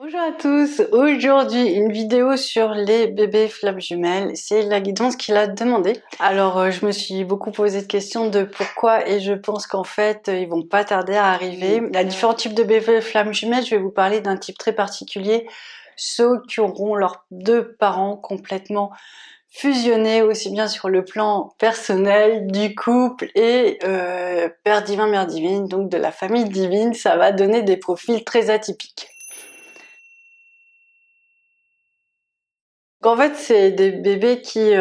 Bonjour à tous, aujourd'hui une vidéo sur les bébés flammes jumelles, c'est la guidance qui l'a demandé. Alors je me suis beaucoup posé de questions de pourquoi et je pense qu'en fait ils vont pas tarder à arriver. Il y a différents types de bébés flammes jumelles, je vais vous parler d'un type très particulier, ceux qui auront leurs deux parents complètement fusionnés aussi bien sur le plan personnel, du couple et père divin, mère divine, donc de la famille divine, ça va donner des profils très atypiques. En fait, c'est des bébés qui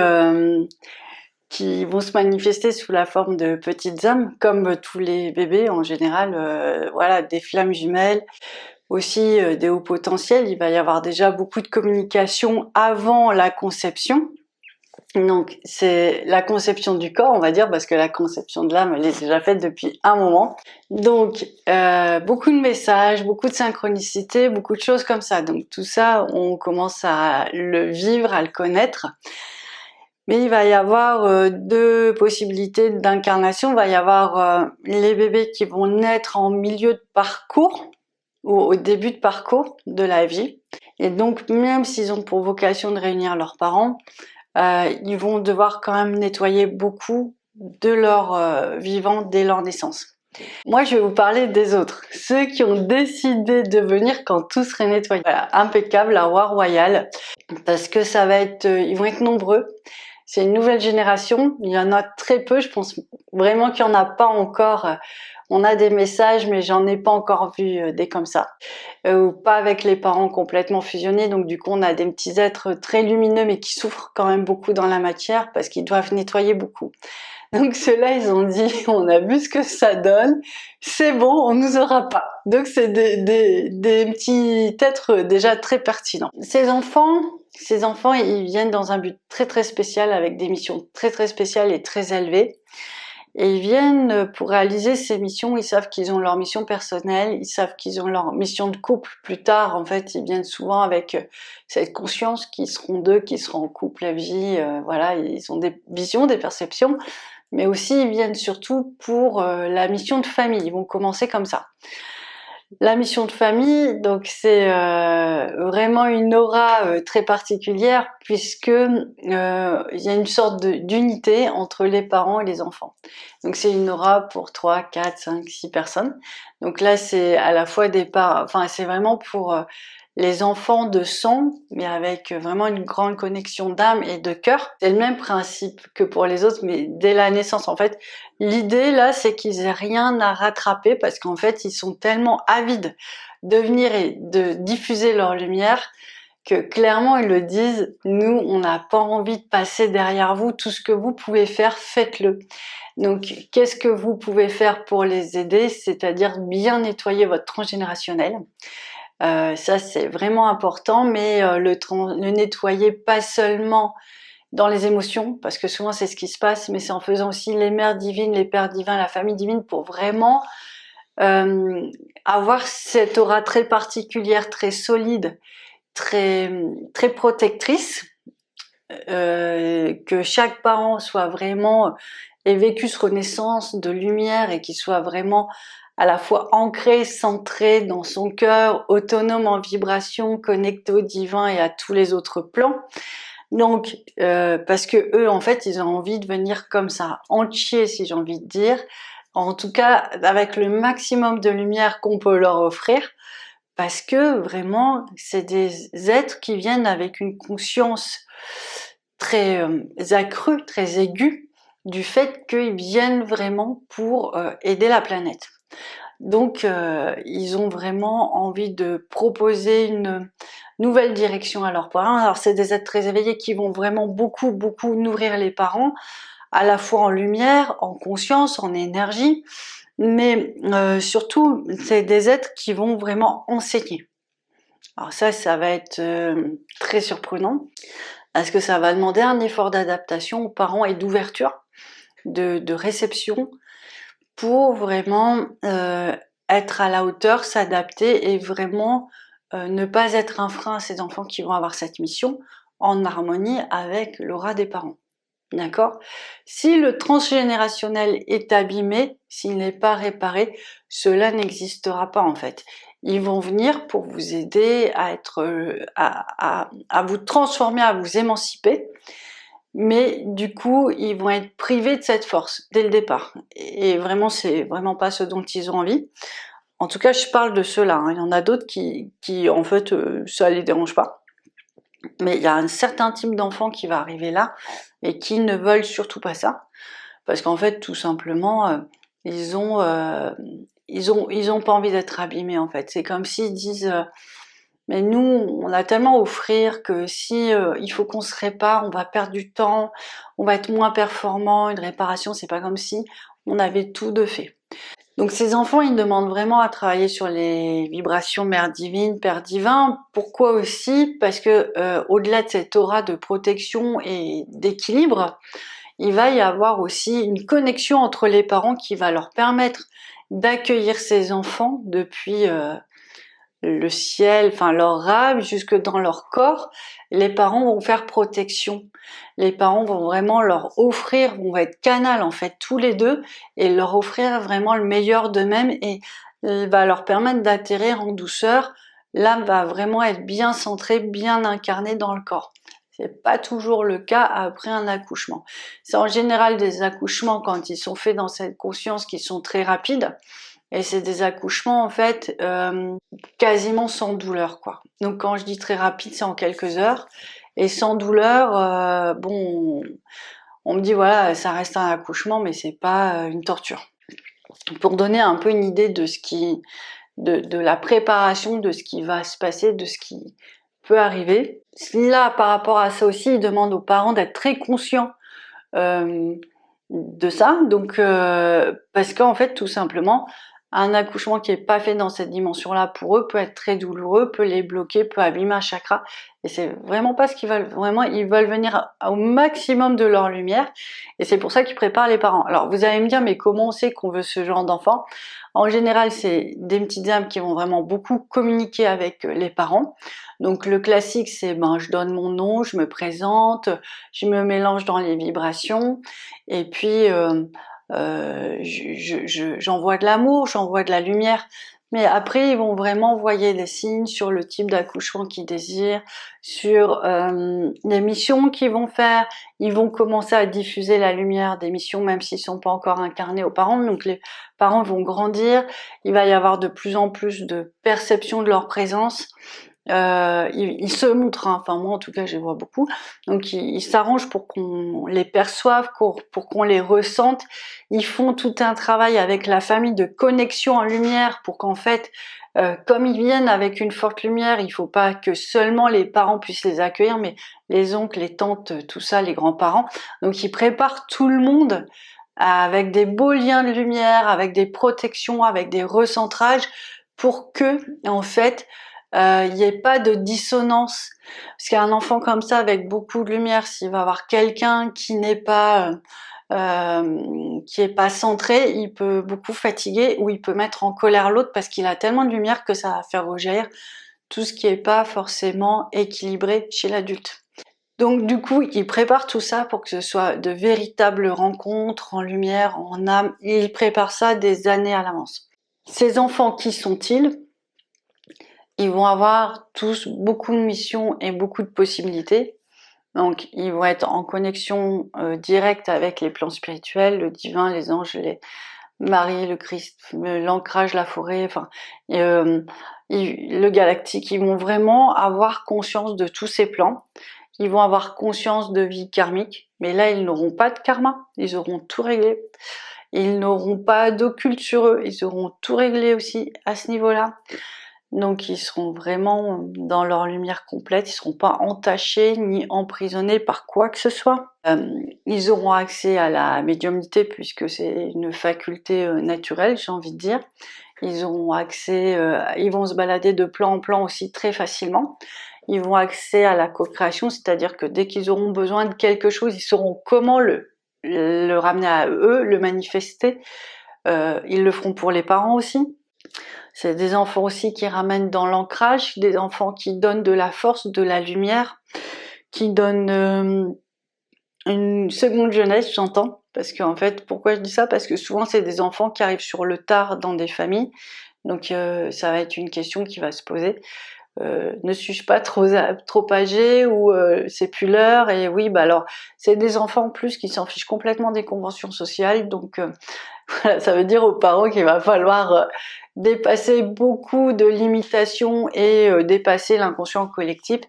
vont se manifester sous la forme de petites âmes, comme tous les bébés en général, voilà, des flammes jumelles, aussi des hauts potentiels. Il va y avoir déjà beaucoup de communication avant la conception. Donc c'est la conception du corps, on va dire, parce que la conception de l'âme, elle est déjà faite depuis un moment. Donc beaucoup de messages, beaucoup de synchronicité, beaucoup de choses comme ça. Donc tout ça, on commence à le vivre, à le connaître. Mais il va y avoir deux possibilités d'incarnation. Il va y avoir les bébés qui vont naître en milieu de parcours, ou au début de parcours de la vie. Et donc même s'ils ont pour vocation de réunir leurs parents, ils vont devoir quand même nettoyer beaucoup de leur vivant dès leur naissance. Moi, je vais vous parler des autres, ceux qui ont décidé de venir quand tout serait nettoyé. Voilà, impeccable, la roi royale, parce que ça va être, ils vont être nombreux. C'est une nouvelle génération, il y en a très peu, je pense vraiment qu'il n'y en a pas encore. On a des messages, mais j'en ai pas encore vu des comme ça. Ou pas avec les parents complètement fusionnés, donc du coup on a des petits êtres très lumineux, mais qui souffrent quand même beaucoup dans la matière, parce qu'ils doivent nettoyer beaucoup. Donc ceux-là, ils ont dit, on a vu ce que ça donne, c'est bon, on nous aura pas. Donc c'est des petits êtres déjà très pertinents. Ces enfants, ils viennent dans un but très très spécial, avec des missions très très spéciales et très élevées. Et ils viennent pour réaliser ces missions, ils savent qu'ils ont leur mission personnelle, ils savent qu'ils ont leur mission de couple plus tard. En fait, ils viennent souvent avec cette conscience qu'ils seront deux, qu'ils seront en couple à vie. Voilà, ils ont des visions, des perceptions, mais aussi ils viennent surtout pour la mission de famille. Ils vont commencer comme ça. La mission de famille, donc c'est vraiment une aura très particulière, puisque il y a une sorte d'unité entre les parents et les enfants. Donc c'est une aura pour 3, 4, 5, 6 personnes. Donc là c'est à la fois des parents, enfin c'est vraiment pour les enfants de sang, mais avec vraiment une grande connexion d'âme et de cœur. C'est le même principe que pour les autres, mais dès la naissance en fait. L'idée là, c'est qu'ils aient rien à rattraper, parce qu'en fait, ils sont tellement avides de venir et de diffuser leur lumière que clairement ils le disent, nous on n'a pas envie de passer derrière vous, tout ce que vous pouvez faire, faites-le. Donc qu'est-ce que vous pouvez faire pour les aider? C'est-à-dire bien nettoyer votre transgénérationnel. Ça c'est vraiment important, mais le nettoyer pas seulement dans les émotions, parce que souvent c'est ce qui se passe, mais c'est en faisant aussi les mères divines, les pères divins, la famille divine, pour vraiment avoir cette aura très particulière, très solide, très protectrice, que chaque parent soit vraiment ait vécu cette renaissance de lumière et qu'il soit vraiment à la fois ancré, centré dans son cœur, autonome en vibration, connecté au divin et à tous les autres plans. Donc, parce que eux, en fait, ils ont envie de venir comme ça, entiers, si j'ai envie de dire. En tout cas, avec le maximum de lumière qu'on peut leur offrir, parce que vraiment, c'est des êtres qui viennent avec une conscience très accrue, très aiguë, du fait qu'ils viennent vraiment pour aider la planète. Donc, ils ont vraiment envie de proposer une nouvelle direction à leurs parents. Alors, c'est des êtres très éveillés qui vont vraiment beaucoup nourrir les parents, à la fois en lumière, en conscience, en énergie, mais surtout, c'est des êtres qui vont vraiment enseigner. Alors ça va être très surprenant, parce que ça va demander un effort d'adaptation aux parents et d'ouverture, de réception, pour vraiment être à la hauteur, s'adapter et vraiment ne pas être un frein à ces enfants qui vont avoir cette mission, en harmonie avec l'aura des parents. D'accord? Si le transgénérationnel est abîmé, s'il n'est pas réparé, cela n'existera pas en fait. ils vont venir pour vous aider à à vous transformer, à vous émanciper. Mais du coup, ils vont être privés de cette force dès le départ. Et vraiment, c'est vraiment pas ce dont ils ont envie. En tout cas, je parle de ceux-là, hein. Il y en a d'autres qui en fait, ça les dérange pas. Mais il y a un certain type d'enfant qui va arriver là et qui ne veulent surtout pas ça. Parce qu'en fait, tout simplement, ils ont pas envie d'être abîmés, en fait. C'est comme s'ils disent, mais nous, on a tellement à offrir que si il faut qu'on se répare, on va perdre du temps, on va être moins performant. Une réparation, c'est pas comme si on avait tout de fait. Donc ces enfants, ils demandent vraiment à travailler sur les vibrations mère divine, père divin. Pourquoi aussi? Parce que au-delà de cette aura de protection et d'équilibre, il va y avoir aussi une connexion entre les parents qui va leur permettre d'accueillir ces enfants depuis le ciel, enfin leur âme, jusque dans leur corps. Les parents vont faire protection. Les parents vont vraiment leur offrir, vont être canal en fait tous les deux, et leur offrir vraiment le meilleur d'eux-mêmes, et il va leur permettre d'atterrir en douceur. L'âme va vraiment être bien centrée, bien incarnée dans le corps. C'est pas toujours le cas après un accouchement. C'est en général des accouchements quand ils sont faits dans cette conscience qui sont très rapides. Et c'est des accouchements en fait quasiment sans douleur, quoi. Donc quand je dis très rapide, c'est en quelques heures. Et sans douleur, bon, on me dit voilà, ça reste un accouchement, mais c'est pas une torture. Pour donner un peu une idée de ce qui, de la préparation, de ce qui va se passer, de ce qui peut arriver. Là, par rapport à ça aussi, il demande aux parents d'être très conscients de ça. Donc, parce qu'en fait, tout simplement, un accouchement qui est pas fait dans cette dimension-là pour eux peut être très douloureux, peut les bloquer, peut abîmer un chakra. Et c'est vraiment pas ce qu'ils veulent. Vraiment, ils veulent venir au maximum de leur lumière. Et c'est pour ça qu'ils préparent les parents. Alors, vous allez me dire, mais comment on sait qu'on veut ce genre d'enfant? En général, c'est des petites âmes qui vont vraiment beaucoup communiquer avec les parents. Donc, le classique, c'est ben, je donne mon nom, je me présente, je me mélange dans les vibrations. Et puis, j'envoie de l'amour, j'envoie de la lumière. Mais après, ils vont vraiment envoyer des signes sur le type d'accouchement qu'ils désirent, sur les missions qu'ils vont faire. Ils vont commencer à diffuser la lumière des missions, même s'ils sont pas encore incarnés aux parents. Donc les parents vont grandir. Il va y avoir de plus en plus de perception de leur présence. Ils se montrent, hein. Enfin moi en tout cas je les vois beaucoup, donc ils s'arrangent pour qu'on les perçoive, pour qu'on les ressente. Ils font tout un travail avec la famille de connexion en lumière pour qu'en fait, comme ils viennent avec une forte lumière, il faut pas que seulement les parents puissent les accueillir, mais les oncles, les tantes, tout ça, les grands-parents. Donc ils préparent tout le monde avec des beaux liens de lumière, avec des protections, avec des recentrages, pour que en fait il n'y ait pas de dissonance. Parce qu'un enfant comme ça, avec beaucoup de lumière, s'il va avoir quelqu'un qui n'est pas centré, il peut beaucoup fatiguer, ou il peut mettre en colère l'autre parce qu'il a tellement de lumière que ça va faire rougir tout ce qui n'est pas forcément équilibré chez l'adulte. Donc du coup, il prépare tout ça pour que ce soit de véritables rencontres en lumière, en âme. Il prépare ça des années à l'avance. Ces enfants, qui sont-ils? Ils vont avoir tous beaucoup de missions et beaucoup de possibilités. Donc, ils vont être en connexion directe avec les plans spirituels, le divin, les anges, les Marie, le Christ, l'ancrage, la forêt, enfin, le galactique. Ils vont vraiment avoir conscience de tous ces plans. Ils vont avoir conscience de vie karmique, mais là, ils n'auront pas de karma. Ils auront tout réglé. Ils n'auront pas d'occulte sur eux. Ils auront tout réglé aussi à ce niveau-là. Donc ils seront vraiment dans leur lumière complète, ils seront pas entachés ni emprisonnés par quoi que ce soit. Ils auront accès à la médiumnité puisque c'est une faculté naturelle, j'ai envie de dire. Ils auront accès, ils vont se balader de plan en plan aussi très facilement. Ils vont accès à la co-création, c'est-à-dire que dès qu'ils auront besoin de quelque chose, ils sauront comment le ramener à eux, le manifester. Ils le feront pour les parents aussi. C'est des enfants aussi qui ramènent dans l'ancrage, des enfants qui donnent de la force, de la lumière, qui donnent une seconde jeunesse, j'entends. Parce qu'en fait, pourquoi je dis ça? Parce que souvent, c'est des enfants qui arrivent sur le tard dans des familles, Donc ça va être une question qui va se poser. Ne suis-je pas trop âgée ou c'est plus l'heure? Et oui, bah alors c'est des enfants en plus qui s'en fichent complètement des conventions sociales, donc voilà, ça veut dire aux parents qu'il va falloir dépasser beaucoup de limitations et dépasser l'inconscient collectif,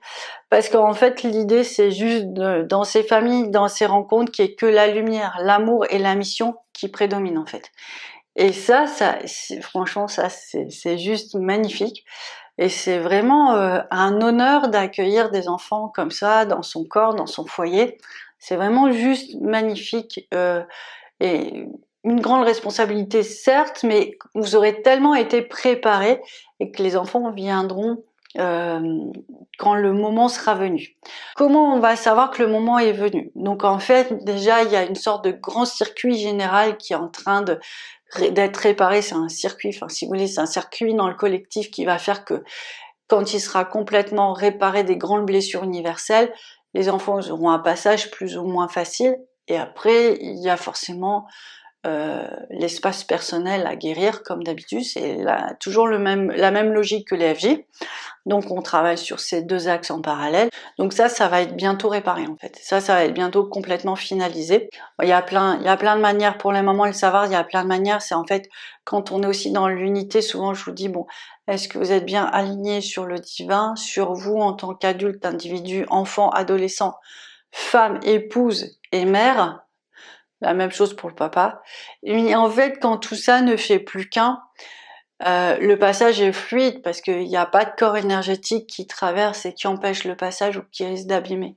parce qu'en fait l'idée c'est juste dans ces familles, dans ces rencontres, qu'il n'y ait que la lumière, l'amour et la mission qui prédominent en fait. Et ça franchement ça c'est juste magnifique. Et c'est vraiment un honneur d'accueillir des enfants comme ça dans son corps, dans son foyer. C'est vraiment juste magnifique et une grande responsabilité certes, mais vous aurez tellement été préparés et que les enfants viendront quand le moment sera venu. Comment on va savoir que le moment est venu? Donc en fait, déjà, il y a une sorte de grand circuit général qui est en train d'être réparé. C'est un circuit, enfin si vous voulez, c'est un circuit dans le collectif qui va faire que quand il sera complètement réparé des grandes blessures universelles, les enfants auront un passage plus ou moins facile. Et après, il y a forcément l'espace personnel à guérir, comme d'habitude. C'est toujours la même logique que les FJ. Donc on travaille sur ces deux axes en parallèle. Donc ça va être bientôt réparé en fait. Ça va être bientôt complètement finalisé. Il y a plein de manières pour le moment de le savoir. Il y a plein de manières. C'est en fait quand on est aussi dans l'unité. Souvent je vous dis bon, est-ce que vous êtes bien aligné sur le divin, sur vous en tant qu'adulte, individu, enfant, adolescent, femme, épouse et mère? La même chose pour le papa. Et en fait, quand tout ça ne fait plus qu'un, le passage est fluide parce qu'il n'y a pas de corps énergétique qui traverse et qui empêche le passage ou qui risque d'abîmer.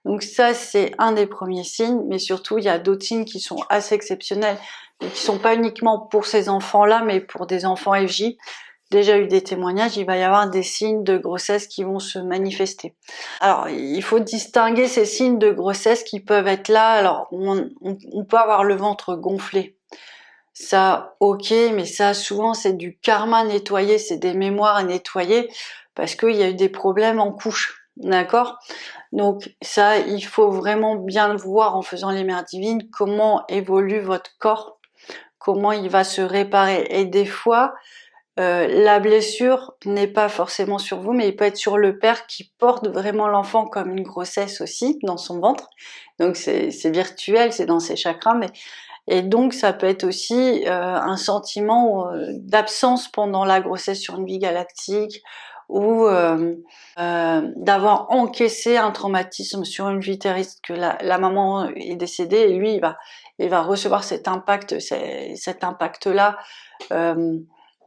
Donc ça, c'est un des premiers signes, mais surtout, il y a d'autres signes qui sont assez exceptionnels et qui sont pas uniquement pour ces enfants-là, mais pour des enfants FJ. Déjà eu des témoignages, il va y avoir des signes de grossesse qui vont se manifester. Alors, il faut distinguer ces signes de grossesse qui peuvent être là. Alors, on peut avoir le ventre gonflé. Ça, ok, mais ça, souvent, c'est du karma nettoyé, c'est des mémoires à nettoyer parce qu'il y a eu des problèmes en couche, d'accord? Donc ça, il faut vraiment bien le voir en faisant les mères divines, comment évolue votre corps, comment il va se réparer. Et des fois, la blessure n'est pas forcément sur vous, mais il peut être sur le père qui porte vraiment l'enfant comme une grossesse aussi dans son ventre. Donc c'est virtuel, c'est dans ses chakras, et donc ça peut être aussi un sentiment d'absence pendant la grossesse sur une vie galactique, ou d'avoir encaissé un traumatisme sur une vie terrestre, que la maman est décédée et lui il va recevoir cet impact-là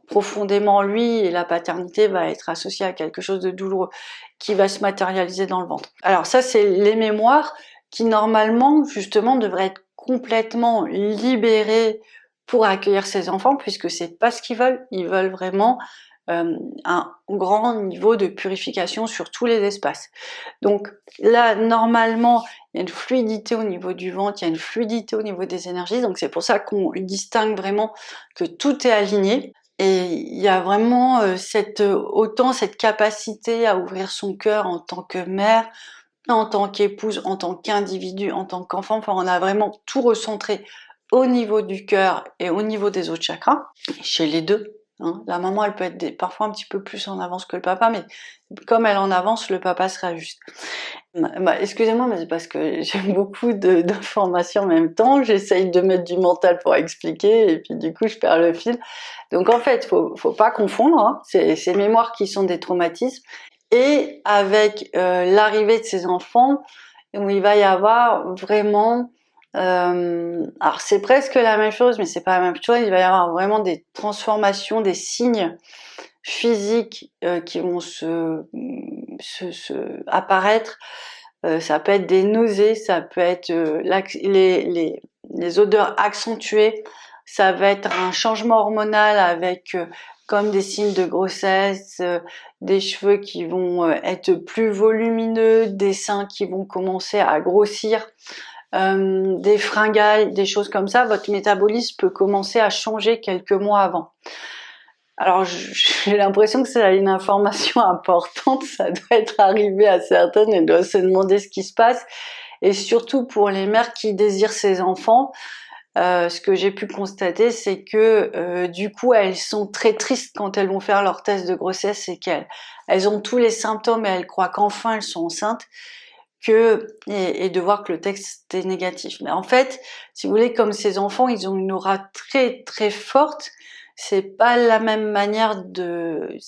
profondément en lui, et la paternité va être associée à quelque chose de douloureux qui va se matérialiser dans le ventre. Alors ça, c'est les mémoires qui normalement justement devraient être complètement libérées pour accueillir ces enfants, puisque c'est pas ce qu'ils veulent. Ils veulent vraiment un grand niveau de purification sur tous les espaces. Donc là, normalement, il y a une fluidité au niveau du ventre, il y a une fluidité au niveau des énergies, donc c'est pour ça qu'on distingue vraiment que tout est aligné. Et il y a vraiment autant cette capacité à ouvrir son cœur en tant que mère, en tant qu'épouse, en tant qu'individu, en tant qu'enfant. Enfin, on a vraiment tout recentré au niveau du cœur et au niveau des autres chakras, chez les deux. Hein. La maman, elle peut être parfois un petit peu plus en avance que le papa, mais comme elle en avance, le papa sera juste. Excusez-moi, mais c'est parce que j'ai beaucoup d'informations en même temps, j'essaye de mettre du mental pour expliquer, et puis du coup je perds le fil. Donc en fait, faut pas confondre, hein, ces mémoires qui sont des traumatismes, et avec l'arrivée de ces enfants, où il va y avoir vraiment... alors c'est presque la même chose, mais c'est pas la même chose, il va y avoir vraiment des transformations, des signes physiques qui vont apparaître. Ça peut être des nausées, ça peut être les odeurs accentuées, ça va être un changement hormonal avec comme des signes de grossesse, des cheveux qui vont être plus volumineux, des seins qui vont commencer à grossir, des fringales, des choses comme ça. Votre métabolisme peut commencer à changer quelques mois avant. Alors j'ai l'impression que c'est une information importante, ça doit être arrivé à certaines, elles doivent se demander ce qui se passe, et surtout pour les mères qui désirent ces enfants, ce que j'ai pu constater, c'est que du coup, elles sont très tristes quand elles vont faire leur test de grossesse, c'est qu'elles ont tous les symptômes et elles croient qu'enfin elles sont enceintes, et de voir que le test est négatif. Mais en fait, si vous voulez, comme ces enfants, ils ont une aura très très forte, c'est pas la même manière de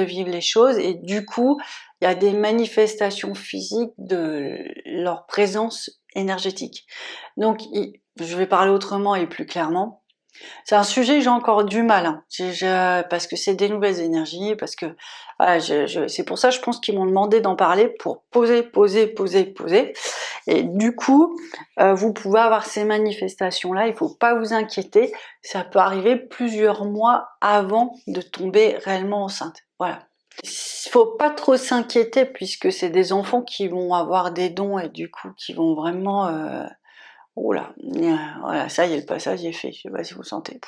vivre les choses, et du coup, il y a des manifestations physiques de leur présence énergétique. Donc, je vais parler autrement et plus clairement. C'est un sujet que j'ai encore du mal, hein. Parce que c'est des nouvelles énergies, parce que voilà, c'est pour ça je pense qu'ils m'ont demandé d'en parler pour poser. Et du coup, vous pouvez avoir ces manifestations-là, il faut pas vous inquiéter, ça peut arriver plusieurs mois avant de tomber réellement enceinte. Voilà. Il faut pas trop s'inquiéter puisque c'est des enfants qui vont avoir des dons et du coup qui vont vraiment oh là, voilà, ça y est, le passage est fait, je sais pas si vous sentez.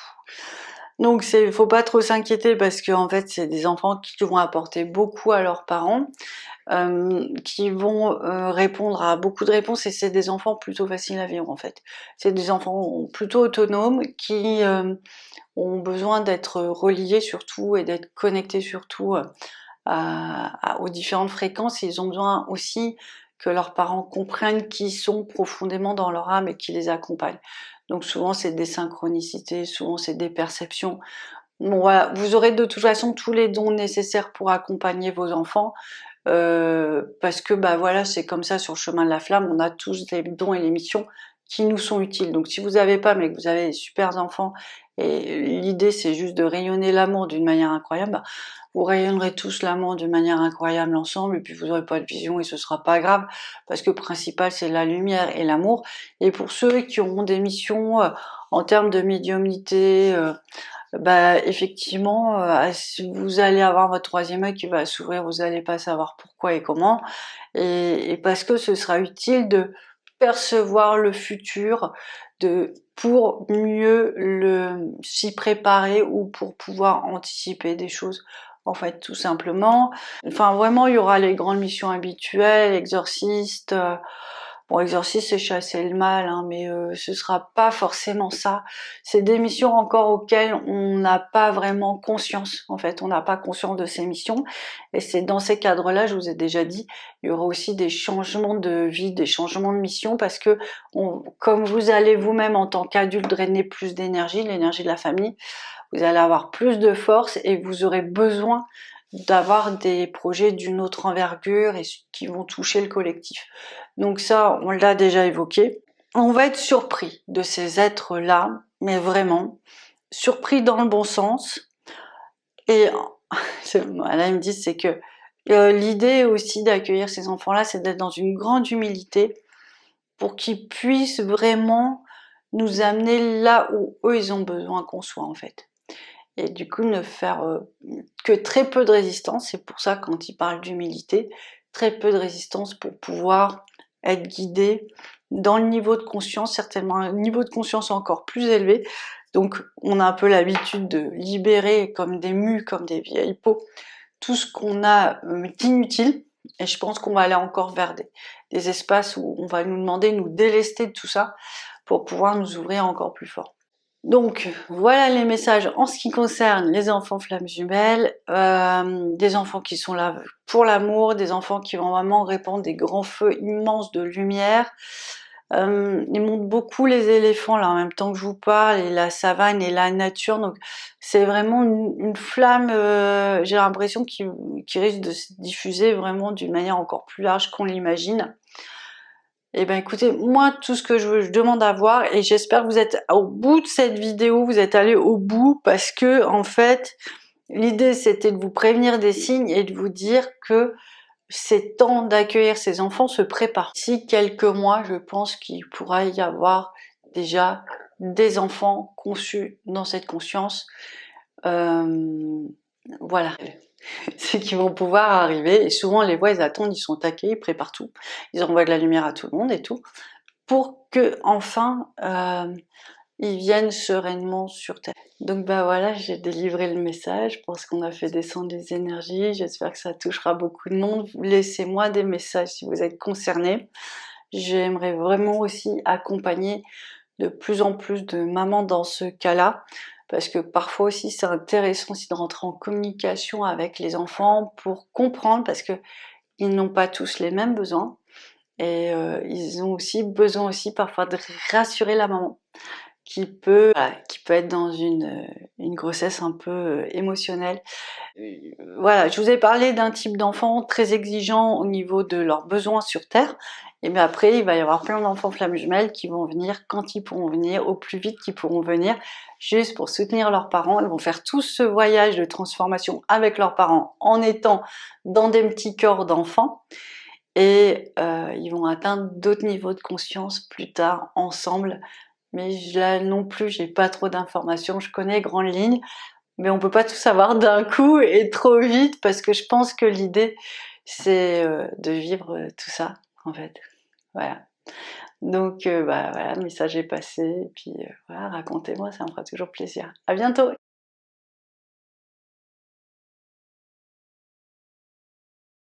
Donc faut pas trop s'inquiéter parce que en fait c'est des enfants qui vont apporter beaucoup à leurs parents, qui vont répondre à beaucoup de réponses, et c'est des enfants plutôt faciles à vivre en fait. C'est des enfants plutôt autonomes qui ont besoin d'être reliés surtout et d'être connectés surtout aux différentes fréquences. Ils ont besoin aussi que leurs parents comprennent qui sont profondément dans leur âme et qui les accompagnent. Donc souvent c'est des synchronicités, souvent c'est des perceptions. Bon voilà, vous aurez de toute façon tous les dons nécessaires pour accompagner vos enfants, parce que bah voilà, c'est comme ça sur le chemin de la flamme, on a tous les dons et les missions qui nous sont utiles. Donc si vous n'avez pas mais que vous avez des super enfants et l'idée c'est juste de rayonner l'amour d'une manière incroyable, bah, vous rayonnerez tous l'amour d'une manière incroyable ensemble, et puis vous n'aurez pas de vision et ce sera pas grave, parce que le principal c'est la lumière et l'amour. Et pour ceux qui auront des missions en termes de médiumnité, bah effectivement, vous allez avoir votre troisième œil qui va s'ouvrir, vous n'allez pas savoir pourquoi et comment, et parce que ce sera utile de percevoir le futur, pour mieux s'y préparer ou pour pouvoir anticiper des choses, en fait, tout simplement. Enfin, vraiment, il y aura les grandes missions habituelles, exorcistes. Bon, exorciste, c'est chasser le mal, hein, mais ce sera pas forcément ça. C'est des missions encore auxquelles on n'a pas vraiment conscience, en fait. On n'a pas conscience de ces missions. Et c'est dans ces cadres-là, je vous ai déjà dit, il y aura aussi des changements de vie, des changements de mission, parce que comme vous allez vous-même en tant qu'adulte drainer plus d'énergie, l'énergie de la famille, vous allez avoir plus de force et vous aurez besoin d'avoir des projets d'une autre envergure et qui vont toucher le collectif. Donc ça, on l'a déjà évoqué. On va être surpris de ces êtres-là, mais vraiment, surpris dans le bon sens. Et là, ils me disent, c'est que l'idée aussi d'accueillir ces enfants-là, c'est d'être dans une grande humilité pour qu'ils puissent vraiment nous amener là où eux, ils ont besoin qu'on soit, en fait. Et du coup, ne faire que très peu de résistance. C'est pour ça, quand ils parlent d'humilité, très peu de résistance pour pouvoir être guidé dans le niveau de conscience, certainement un niveau de conscience encore plus élevé. Donc, on a un peu l'habitude de libérer comme des mues, comme des vieilles peaux, tout ce qu'on a d'inutile. Et je pense qu'on va aller encore vers des espaces où on va nous demander, nous délester de tout ça pour pouvoir nous ouvrir encore plus fort. Donc voilà les messages en ce qui concerne les enfants flammes jumelles, des enfants qui sont là pour l'amour, des enfants qui vont vraiment répandre des grands feux immenses de lumière. Ils montrent beaucoup les éléphants là en même temps que je vous parle, et la savane et la nature, donc c'est vraiment une flamme, j'ai l'impression qui risque de se diffuser vraiment d'une manière encore plus large qu'on l'imagine. Eh ben écoutez, moi tout ce que je demande à voir, et j'espère que vous êtes au bout de cette vidéo, vous êtes allé au bout, parce que en fait l'idée c'était de vous prévenir des signes et de vous dire que c'est temps d'accueillir ces enfants, se prépare. D'ici quelques mois, je pense qu'il pourra y avoir déjà des enfants conçus dans cette conscience. Voilà. C'est qu'ils vont pouvoir arriver, et souvent les voix ils attendent, ils sont taqués, ils préparent tout, ils envoient de la lumière à tout le monde et tout, pour que enfin ils viennent sereinement sur Terre. Donc bah voilà, j'ai délivré le message, je pense qu'on a fait descendre les énergies, j'espère que ça touchera beaucoup de monde. Laissez-moi des messages si vous êtes concernés. J'aimerais vraiment aussi accompagner de plus en plus de mamans dans ce cas-là, parce que parfois aussi c'est intéressant aussi de rentrer en communication avec les enfants pour comprendre, parce que ils n'ont pas tous les mêmes besoins, et ils ont aussi besoin aussi parfois de rassurer la maman qui peut être dans une grossesse un peu émotionnelle. Voilà, je vous ai parlé d'un type d'enfant très exigeant au niveau de leurs besoins sur Terre, et bien après il va y avoir plein d'enfants flammes jumelles qui vont venir quand ils pourront venir, au plus vite qu'ils pourront venir, juste pour soutenir leurs parents. Ils vont faire tout ce voyage de transformation avec leurs parents en étant dans des petits corps d'enfants, et ils vont atteindre d'autres niveaux de conscience plus tard ensemble. Mais là non plus, j'ai pas trop d'informations, je connais les grandes lignes, mais on peut pas tout savoir d'un coup et trop vite, parce que je pense que l'idée, c'est de vivre tout ça, en fait. Voilà. Donc bah voilà, le message est passé, et puis voilà, racontez-moi, ça me fera toujours plaisir. À bientôt!